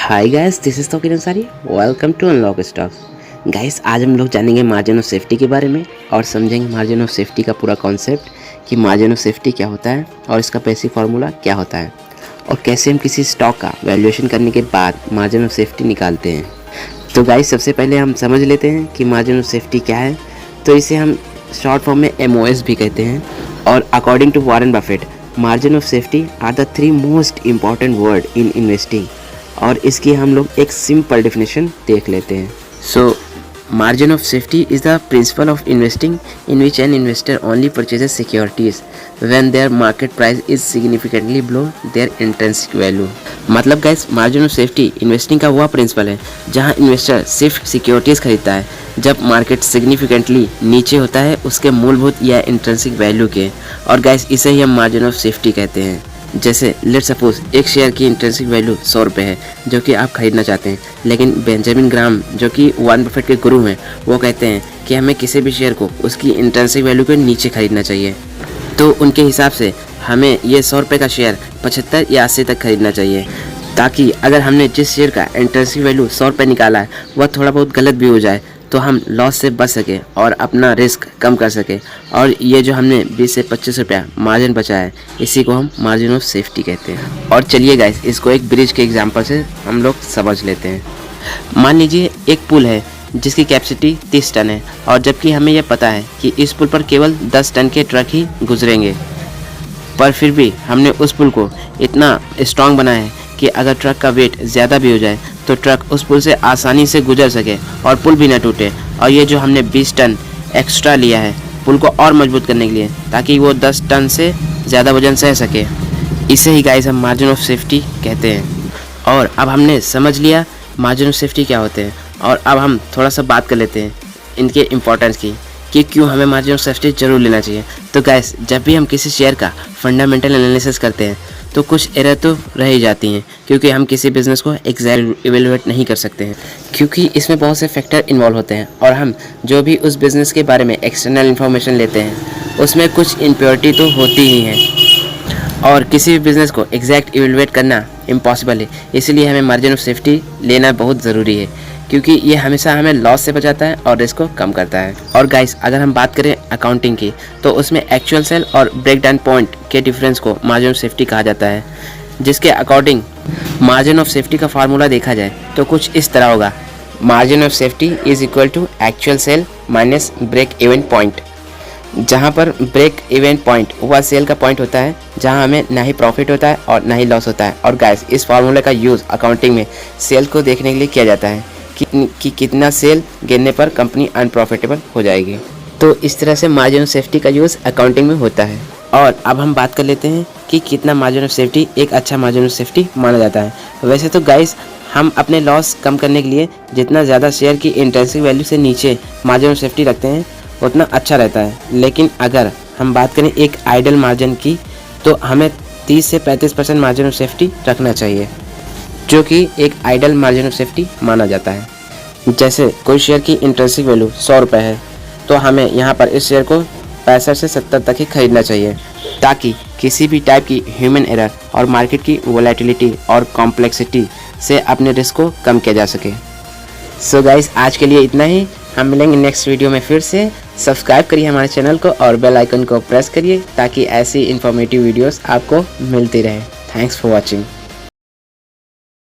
Hi guys, this is Tauqeer Ansari. Welcome to unlock stocks. Guys, आज हम लोग जानेंगे मार्जिन ऑफ सेफ्टी के बारे में और समझेंगे मार्जिन ऑफ सेफ्टी का पूरा कॉन्सेप्ट कि मार्जिन ऑफ सेफ्टी क्या होता है और इसका बेसिक फार्मूला क्या होता है और कैसे हम किसी स्टॉक का वैल्यूएशन करने के बाद मार्जिन ऑफ सेफ्टी निकालते हैं। तो गाइस, सबसे पहले हम समझ लेते हैं कि मार्जिन ऑफ सेफ्टी क्या है। तो इसे हम शॉर्ट फॉर्म में MOS भी कहते हैं। और according to Warren Buffett, margin of safety are the 3 most important word in investing. और इसकी हम लोग एक सिंपल डेफिनेशन देख लेते हैं। So margin of safety is the principle of investing in which an investor only purchases securities when their market price is significantly below their intrinsic value. मतलब guys, margin of safety investing का वह principal है जहां investor सिर्फ securities खरीदता है जब market significantly नीचे होता है उसके मूलभूत या इंट्रिंसिक वैल्यू के। और गाइस, इसे ही हम मार्जिन ऑफ सेफ्टी कहते हैं। जैसे लेट सपोज एक शेयर की इंट्रिंसिक वैल्यू 100 रुपये है जो कि आप खरीदना चाहते हैं, लेकिन बेंजामिन ग्राहम जो कि वॉरेन बफेट के गुरु हैं वो कहते हैं कि हमें किसी भी शेयर को उसकी इंट्रिंसिक वैल्यू के नीचे खरीदना चाहिए। तो उनके हिसाब से हमें ये 100 रुपये का शेयर 75 या 80 तक खरीदना चाहिए, ताकि अगर हमने जिस शेयर का इंट्रिंसिक वैल्यू 100 रुपये निकाला है वह थोड़ा बहुत गलत भी हो जाए तो हम लॉस से बच सके और अपना रिस्क कम कर सके। और ये जो हमने 20 से 25 रुपया मार्जिन बचाया है इसी को हम मार्जिन ऑफ सेफ्टी कहते हैं। और चलिए गाइस, इसको एक ब्रिज के एग्जांपल से हम लोग समझ लेते हैं। मान लीजिए एक पुल है जिसकी कैपेसिटी 30 टन है और जबकि हमें यह पता है कि इस पुल पर केवल 10 टन के ट्रक ही गुजरेंगे, पर फिर भी हमने उस पुल को इतना स्ट्रॉन्ग बनाया है कि अगर ट्रक का वेट ज़्यादा भी हो जाए तो ट्रक उस पुल से आसानी से गुजर सके और पुल भी न टूटे। और ये जो हमने 20 टन एक्स्ट्रा लिया है पुल को और मजबूत करने के लिए, ताकि वो 10 टन से ज़्यादा वजन सह सके, इसे ही गाइस हम मार्जिन ऑफ सेफ्टी कहते हैं। और अब हमने समझ लिया मार्जिन ऑफ सेफ्टी क्या होते हैं, और अब हम थोड़ा सा बात कर लेते हैं इनके इम्पोर्टेंस की कि क्यों हमें मार्जिन ऑफ सेफ्टी जरूर लेना चाहिए। तो गाइस, जब भी हम किसी शेयर का फंडामेंटल एनालिसिस करते हैं तो कुछ एरर तो रह ही जाती हैं, क्योंकि हम किसी बिज़नेस को एग्जैक्ट इवेलुएट नहीं कर सकते हैं, क्योंकि इसमें बहुत से फैक्टर इन्वॉल्व होते हैं। और हम जो भी उस बिज़नेस के बारे में एक्सटर्नल इन्फॉर्मेशन लेते हैं उसमें कुछ इम्प्योरिटी तो होती ही हैं, और किसी भी बिज़नेस को एग्जैक्ट इवेलुएट करना इम्पॉसिबल है। इसलिए हमें मार्जिन ऑफ सेफ्टी लेना बहुत ज़रूरी है, क्योंकि ये हमेशा हमें लॉस से बचाता है और रिस्क को कम करता है। और गाइस, अगर हम बात करें अकाउंटिंग की तो उसमें एक्चुअल सेल और ब्रेकडाउन पॉइंट के डिफरेंस को मार्जिन ऑफ सेफ्टी कहा जाता है, जिसके अकॉर्डिंग मार्जिन ऑफ सेफ्टी का फार्मूला देखा जाए तो कुछ इस तरह होगा। Margin of safety is equal to actual sale minus break even point, जहाँ पर ब्रेक इवेंट पॉइंट वह सेल का पॉइंट होता है जहाँ हमें ना ही प्रॉफिट होता है और ना ही लॉस होता है। और गाइस, इस फार्मूले का यूज़ अकाउंटिंग में सेल को देखने के लिए किया जाता है कि कितना सेल गिरने पर कंपनी अनप्रॉफिटेबल हो जाएगी। तो इस तरह से मार्जिन ऑफ सेफ्टी का यूज़ अकाउंटिंग में होता है। और अब हम बात कर लेते हैं कि कितना मार्जिन ऑफ सेफ्टी एक अच्छा मार्जिन ऑफ सेफ्टी माना जाता है। वैसे तो गाइस, हम अपने लॉस कम करने के लिए जितना ज़्यादा शेयर की इंट्रिंसिक वैल्यू से नीचे मार्जिन ऑफ सेफ्टी रखते हैं उतना अच्छा रहता है। लेकिन अगर हम बात करें एक आइडल मार्जिन की तो हमें 30 से 35% मार्जिन ऑफ सेफ्टी रखना चाहिए, जो कि एक आइडल मार्जिन ऑफ सेफ्टी माना जाता है। जैसे कोई शेयर की इंट्रिंसिक वैल्यू 100 रुपये है तो हमें यहाँ पर इस शेयर को 65 से 70 तक ही खरीदना चाहिए, ताकि किसी भी टाइप की ह्यूमन एरर और मार्केट की वोलेटिलिटी और कॉम्प्लेक्सिटी से अपने रिस्क को कम किया जा सके। सो गाइस, आज के लिए इतना ही। हम मिलेंगे नेक्स्ट वीडियो में फिर से। सब्सक्राइब करिए हमारे चैनल को और बेल आइकन को प्रेस करिए ताकि ऐसी इन्फॉर्मेटिव वीडियोस आपको मिलती रहे। Thanks for watching.